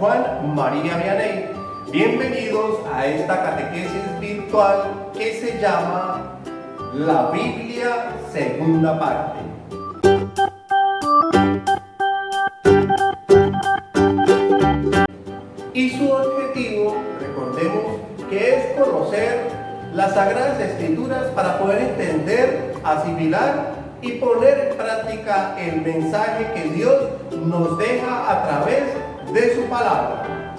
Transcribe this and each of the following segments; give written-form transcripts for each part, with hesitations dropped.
Juan María Vianney. Bienvenidos a esta catequesis virtual que se llama La Biblia, segunda parte. Y su objetivo, recordemos, que es conocer las Sagradas Escrituras para poder entender, asimilar y poner en práctica el mensaje que Dios nos deja a través de su palabra.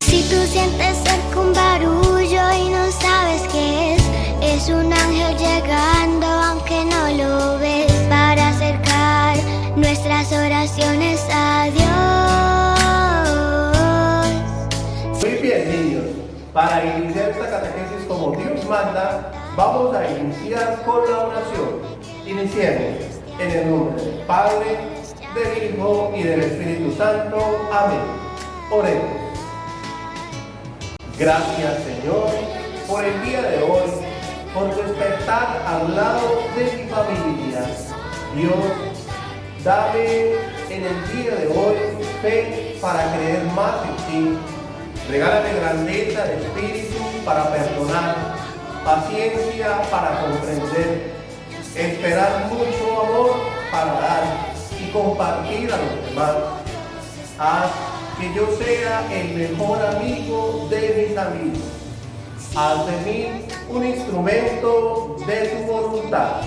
Si tú sientes cerca un barullo y no sabes qué es un ángel llegando aunque no lo ves, para acercar nuestras oraciones a Dios. Muy bien, niños, para iniciar esta catequesis como Dios manda, vamos a iniciar con la oración. Iniciemos en el nombre del Padre, del Hijo y del Espíritu Santo. Amén. Oremos. Gracias, Señor, por el día de hoy, por despertar al lado de mi familia. Dios, dame en el día de hoy fe para creer más en ti. Regálame grandeza de espíritu para perdonar, paciencia para comprender, esperar mucho amor para dar y compartir a los demás. Haz que yo sea el mejor amigo de mis amigos. Haz de mí un instrumento de tu voluntad.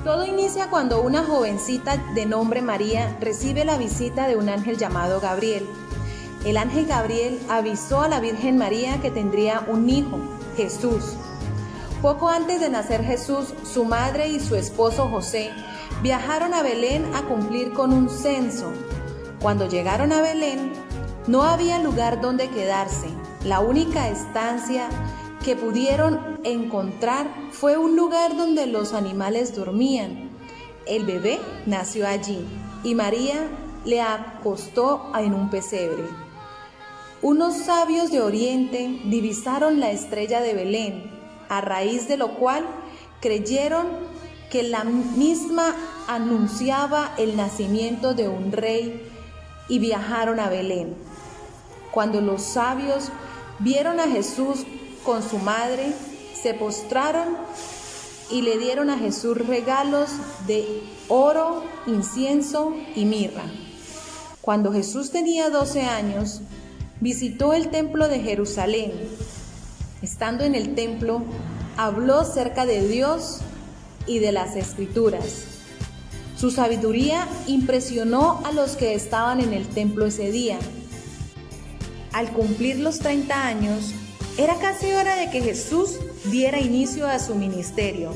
Todo inicia cuando una jovencita de nombre María recibe la visita de un ángel llamado Gabriel. El ángel Gabriel avisó a la Virgen María que tendría un hijo, Jesús. Poco antes de nacer Jesús, su madre y su esposo José viajaron a Belén a cumplir con un censo. Cuando llegaron a Belén, no había lugar donde quedarse. La única estancia que pudieron encontrar fue un lugar donde los animales dormían. El bebé nació allí y María le acostó en un pesebre. Unos sabios de Oriente divisaron la estrella de Belén, a raíz de lo cual creyeron que la misma anunciaba el nacimiento de un rey y viajaron a Belén. Cuando los sabios vieron a Jesús con su madre, se postraron y le dieron a Jesús regalos de oro, incienso y mirra. Cuando Jesús tenía 12 años, visitó el templo de Jerusalén. Estando en el templo, habló acerca de Dios y de las Escrituras. Su sabiduría impresionó a los que estaban en el templo ese día. Al cumplir los 30 años, era casi hora de que Jesús diera inicio a su ministerio,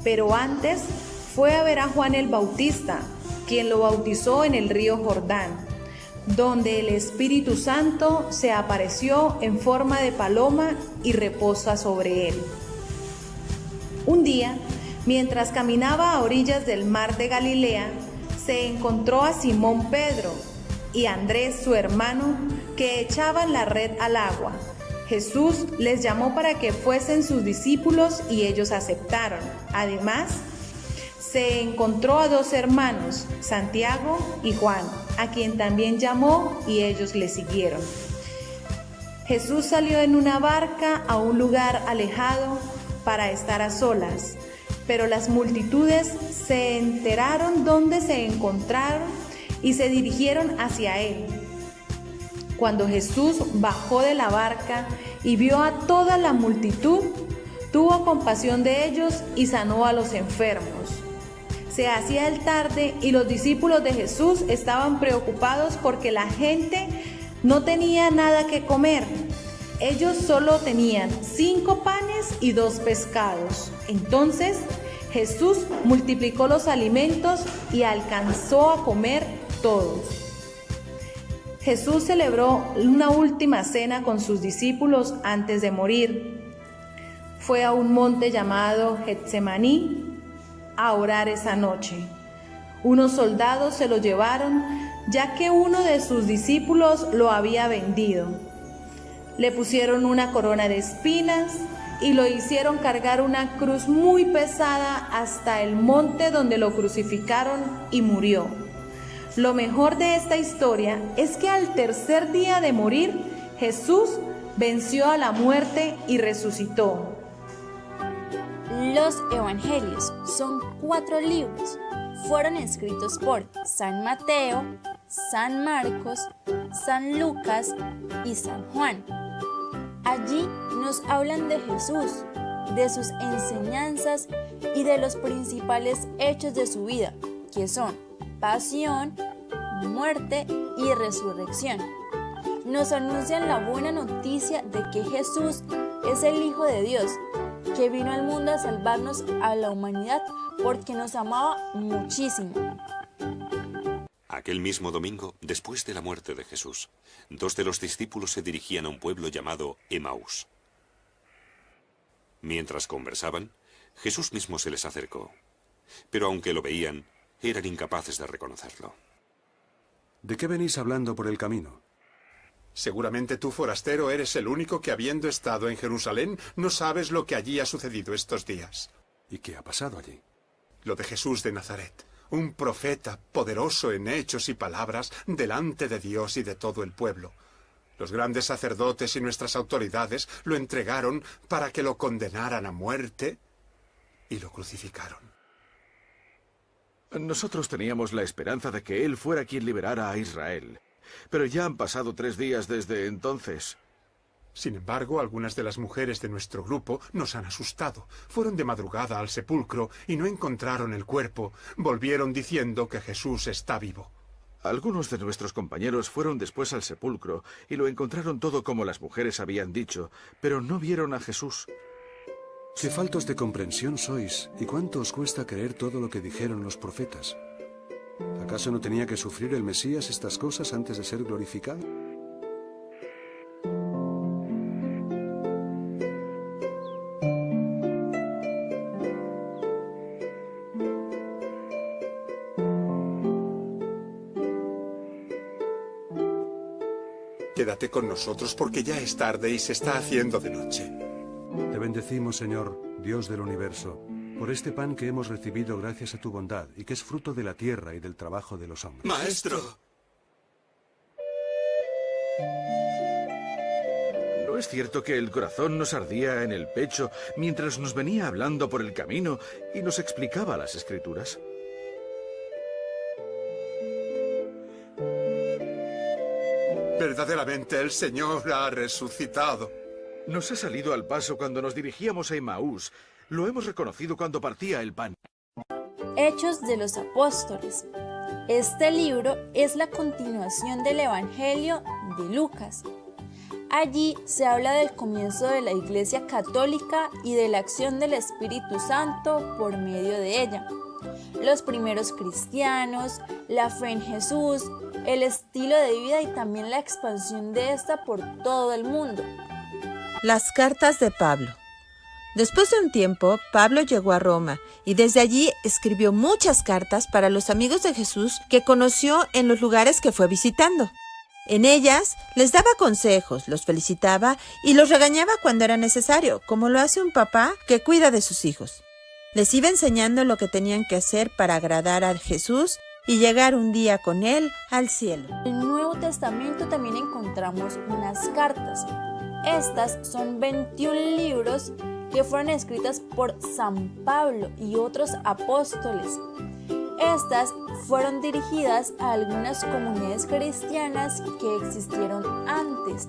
pero antes fue a ver a Juan el Bautista, quien lo bautizó en el río Jordán, donde el Espíritu Santo se apareció en forma de paloma y reposa sobre él. Un día, mientras caminaba a orillas del mar de Galilea, se encontró a Simón Pedro y Andrés, su hermano, que echaban la red al agua. Jesús les llamó para que fuesen sus discípulos y ellos aceptaron. Además, se encontró a 2 hermanos, Santiago y Juan, a quien también llamó y ellos le siguieron. Jesús salió en una barca a un lugar alejado para estar a solas, pero las multitudes se enteraron dónde se encontraron y se dirigieron hacia él. Cuando Jesús bajó de la barca y vio a toda la multitud, tuvo compasión de ellos y sanó a los enfermos. Se hacía el tarde y los discípulos de Jesús estaban preocupados porque la gente no tenía nada que comer. Ellos solo tenían 5 panes y 2 pescados. Entonces Jesús multiplicó los alimentos y alcanzó a comer todos. Jesús celebró una última cena con sus discípulos antes de morir. Fue a un monte llamado Getsemaní a orar esa noche. Unos soldados se lo llevaron, ya que uno de sus discípulos lo había vendido. Le pusieron una corona de espinas y lo hicieron cargar una cruz muy pesada hasta el monte donde lo crucificaron y murió. Lo mejor de esta historia es que al tercer día de morir, Jesús venció a la muerte y resucitó. Los Evangelios son 4 libros. Fueron escritos por San Mateo, San Marcos, San Lucas y San Juan. Allí nos hablan de Jesús, de sus enseñanzas y de los principales hechos de su vida, que son pasión, muerte y resurrección. Nos anuncian la buena noticia de que Jesús es el Hijo de Dios, que vino al mundo a salvarnos a la humanidad porque nos amaba muchísimo. Aquel mismo domingo, después de la muerte de Jesús, 2 de los discípulos se dirigían a un pueblo llamado Emaús. Mientras conversaban, Jesús mismo se les acercó, pero aunque lo veían, eran incapaces de reconocerlo. ¿De qué venís hablando por el camino? Seguramente tú, forastero, eres el único que, habiendo estado en Jerusalén, no sabes lo que allí ha sucedido estos días. ¿Y qué ha pasado allí? Lo de Jesús de Nazaret, un profeta poderoso en hechos y palabras delante de Dios y de todo el pueblo. Los grandes sacerdotes y nuestras autoridades lo entregaron para que lo condenaran a muerte y lo crucificaron. Nosotros teníamos la esperanza de que él fuera quien liberara a Israel. Pero ya han pasado 3 días desde entonces. Sin embargo, algunas de las mujeres de nuestro grupo nos han asustado. Fueron de madrugada al sepulcro y no encontraron el cuerpo. Volvieron diciendo que Jesús está vivo. Algunos de nuestros compañeros fueron después al sepulcro y lo encontraron todo como las mujeres habían dicho, pero no vieron a Jesús. Qué faltos de comprensión sois, y cuánto os cuesta creer todo lo que dijeron los profetas. ¿Acaso no tenía que sufrir el Mesías estas cosas antes de ser glorificado? Quédate con nosotros porque ya es tarde y se está haciendo de noche. Te bendecimos, Señor, Dios del universo, por este pan que hemos recibido gracias a tu bondad y que es fruto de la tierra y del trabajo de los hombres. ¡Maestro! ¿No es cierto que el corazón nos ardía en el pecho mientras nos venía hablando por el camino y nos explicaba las Escrituras? Verdaderamente el Señor ha resucitado. Nos ha salido al paso cuando nos dirigíamos a Emaús. Lo hemos reconocido cuando partía el pan. Hechos de los Apóstoles. Este libro es la continuación del Evangelio de Lucas. Allí se habla del comienzo de la Iglesia Católica y de la acción del Espíritu Santo por medio de ella. Los primeros cristianos, la fe en Jesús, el estilo de vida y también la expansión de esta por todo el mundo. Las cartas de Pablo. Después de un tiempo, Pablo llegó a Roma y desde allí escribió muchas cartas para los amigos de Jesús que conoció en los lugares que fue visitando. En ellas les daba consejos, los felicitaba y los regañaba cuando era necesario, como lo hace un papá que cuida de sus hijos. Les iba enseñando lo que tenían que hacer para agradar a Jesús y llegar un día con él al cielo. En el Nuevo Testamento también encontramos unas cartas. Estas son 21 libros que fueron escritas por San Pablo y otros apóstoles. Estas fueron dirigidas a algunas comunidades cristianas que existieron antes.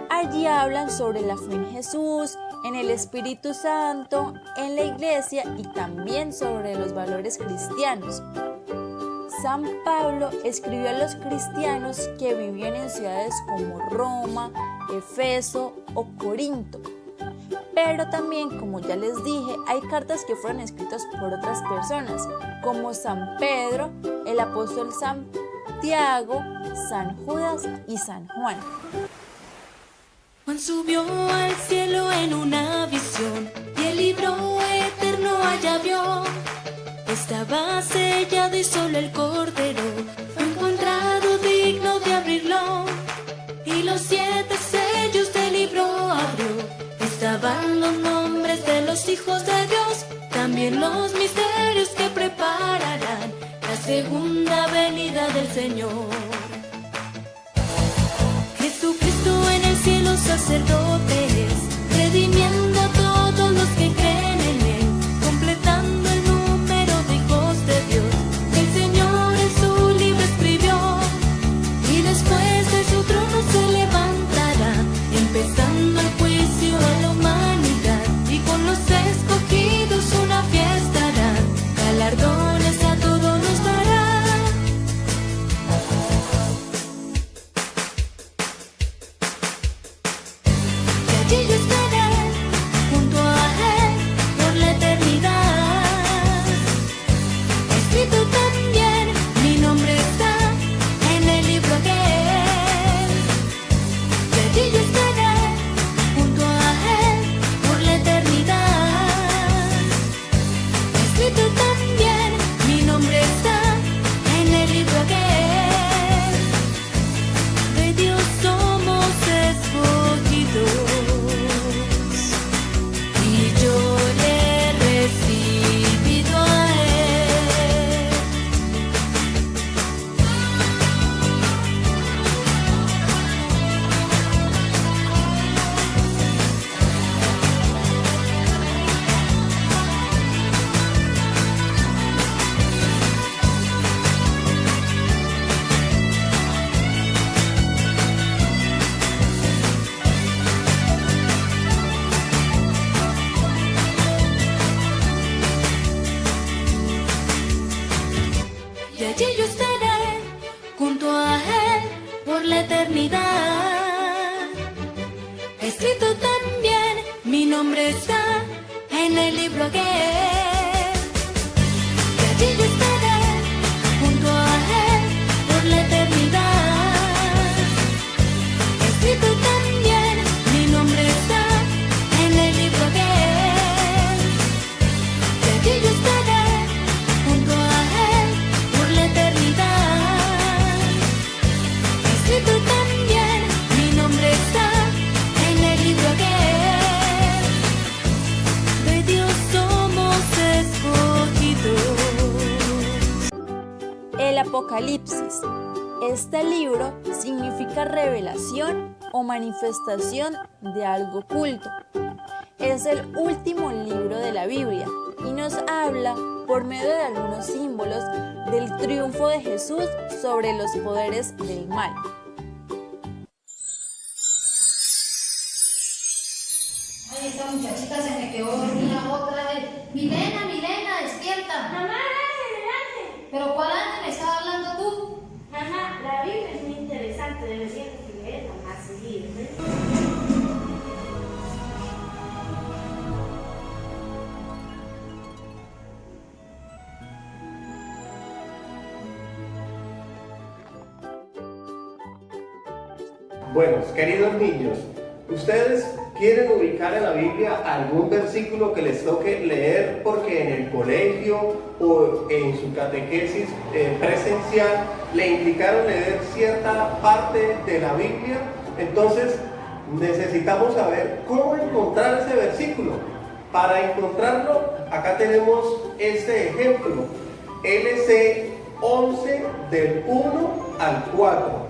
Allí hablan sobre la fe en Jesús, en el Espíritu Santo, en la iglesia y también sobre los valores cristianos. San Pablo escribió a los cristianos que vivían en ciudades como Roma, Efeso o Corinto. Pero también, como ya les dije, hay cartas que fueron escritas por otras personas, como San Pedro, el apóstol Santiago, San Judas y San Juan. Juan subió al cielo en una visión y el libro eterno allá vio. Estaba sellado y solo el Cordero fue encontrado digno de abrirlo. Y los 7 sellos del libro abrió. Estaban los en los misterios que prepararán la segunda venida del Señor. Jesucristo en el cielo sacerdote es, redimiendo a todos los que creen en Él, completando el número de hijos de Dios. El Señor en su libro escribió, y después de su trono se levantará, empezando el juicio a la humanidad, y con los escogidos una fiesta hará, galardones a todos nos dará. Y allí yo estaré junto a Él por la eternidad. Escrito también mi nombre está en el libro aquel. Y allí yo estaré junto a Él por la eternidad. Escrito también mi nombre está en el libro aquel. De Dios somos escogidos, y yo le he recibido a Él. Y allí yo estaré junto a Él por la eternidad. Escrito también mi nombre está en el libro aquel. Y allí yo estaré junto a Él por la eternidad. Escrito también mi nombre está en el libro aquel. Y allí yo estaré junto a Él por la eternidad. Escrito también mi nombre está en el libro aquel. De Dios somos escogidos. El Apocalipsis. Este libro significa revelación o manifestación de algo oculto. Es el último libro de la Biblia y nos habla, por medio de algunos símbolos, del triunfo de Jesús sobre los poderes del mal. Ay, esta muchachita se me quedó dormida otra vez. Milena, despierta. Mamá, Ángel. ¿Pero cuál ángel me estás hablando tú? Mamá, la Biblia es muy interesante, deberíamos leerla más seguido, ¿ves? Buenos, queridos niños, ¿ustedes quieren ubicar en la Biblia algún versículo que les toque leer porque en el colegio o en su catequesis presencial le indicaron leer cierta parte de la Biblia? Entonces necesitamos saber cómo encontrar ese versículo. Para encontrarlo, acá tenemos este ejemplo, LC 11 del 1 al 4.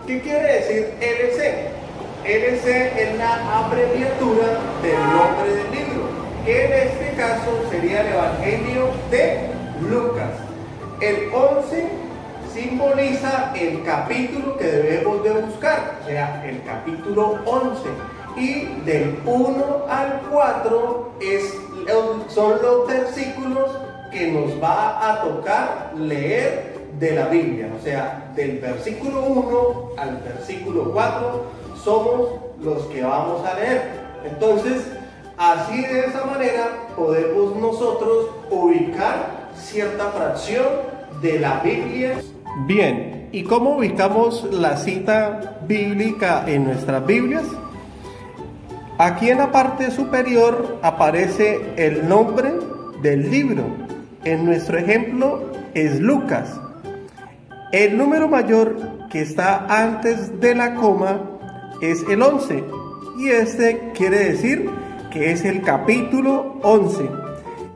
¿Qué quiere decir LC? LC es la abreviatura del nombre del libro, que en este caso sería el Evangelio de Lucas. El 11 simboliza el capítulo que debemos de buscar, o sea, el capítulo 11. Y del 1 al 4 son los versículos que nos va a tocar leer de la Biblia, o sea, del versículo 1 al versículo 4 somos los que vamos a leer. Entonces, así de esa manera podemos nosotros ubicar cierta fracción de la Biblia. Bien, ¿y cómo ubicamos la cita bíblica en nuestras Biblias? Aquí en la parte superior aparece el nombre del libro. En nuestro ejemplo es Lucas. El número mayor que está antes de la coma es el 11 y este quiere decir que es el capítulo 11.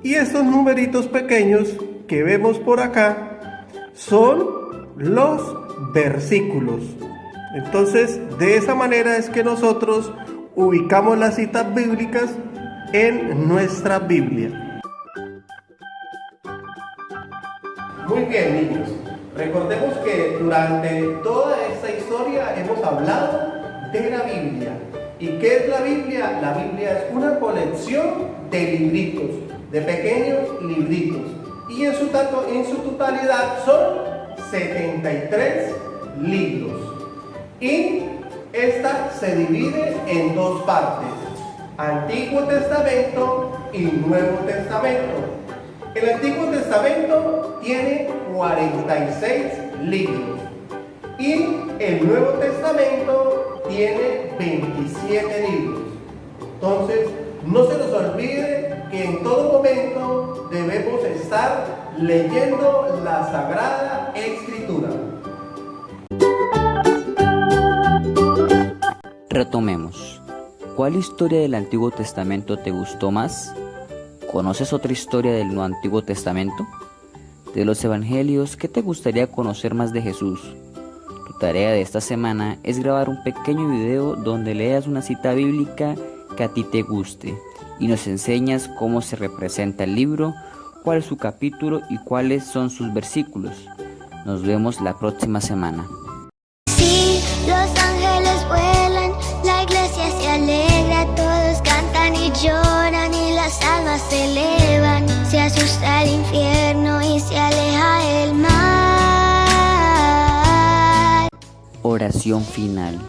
Y estos numeritos pequeños que vemos por acá son los versículos. Entonces, de esa manera es que nosotros ubicamos las citas bíblicas en nuestra Biblia. Muy bien, niños. Recordemos que durante toda esta historia hemos hablado de la Biblia. ¿Y qué es la Biblia? La Biblia es una colección de libritos, de pequeños libritos. Y en su totalidad son 73 libros. Y esta se divide en dos partes: Antiguo Testamento y Nuevo Testamento. El Antiguo Testamento tiene 46 libros y el Nuevo Testamento tiene 27 libros. Entonces, no se nos olvide que en todo momento debemos estar leyendo la Sagrada Escritura. Retomemos. ¿Cuál historia del Antiguo Testamento te gustó más? ¿Conoces otra historia del no Antiguo Testamento? De los Evangelios, ¿qué te gustaría conocer más de Jesús? Tu tarea de esta semana es grabar un pequeño video donde leas una cita bíblica que a ti te guste y nos enseñas cómo se representa el libro, cuál es su capítulo y cuáles son sus versículos. Nos vemos la próxima semana. Sí, los ángeles vuelan, la iglesia se alegra, todos cantan y lloran y las almas se elevan. Se asusta el infierno y se aleja el mal. Oración final.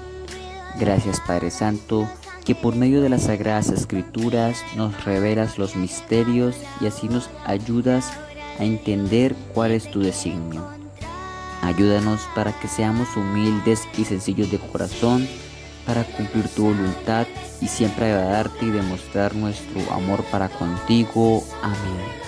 Gracias, Padre Santo, que por medio de las Sagradas Escrituras nos revelas los misterios y así nos ayudas a entender cuál es tu designio. Ayúdanos para que seamos humildes y sencillos de corazón, para cumplir tu voluntad y siempre agradarte y demostrar nuestro amor para contigo. Amén.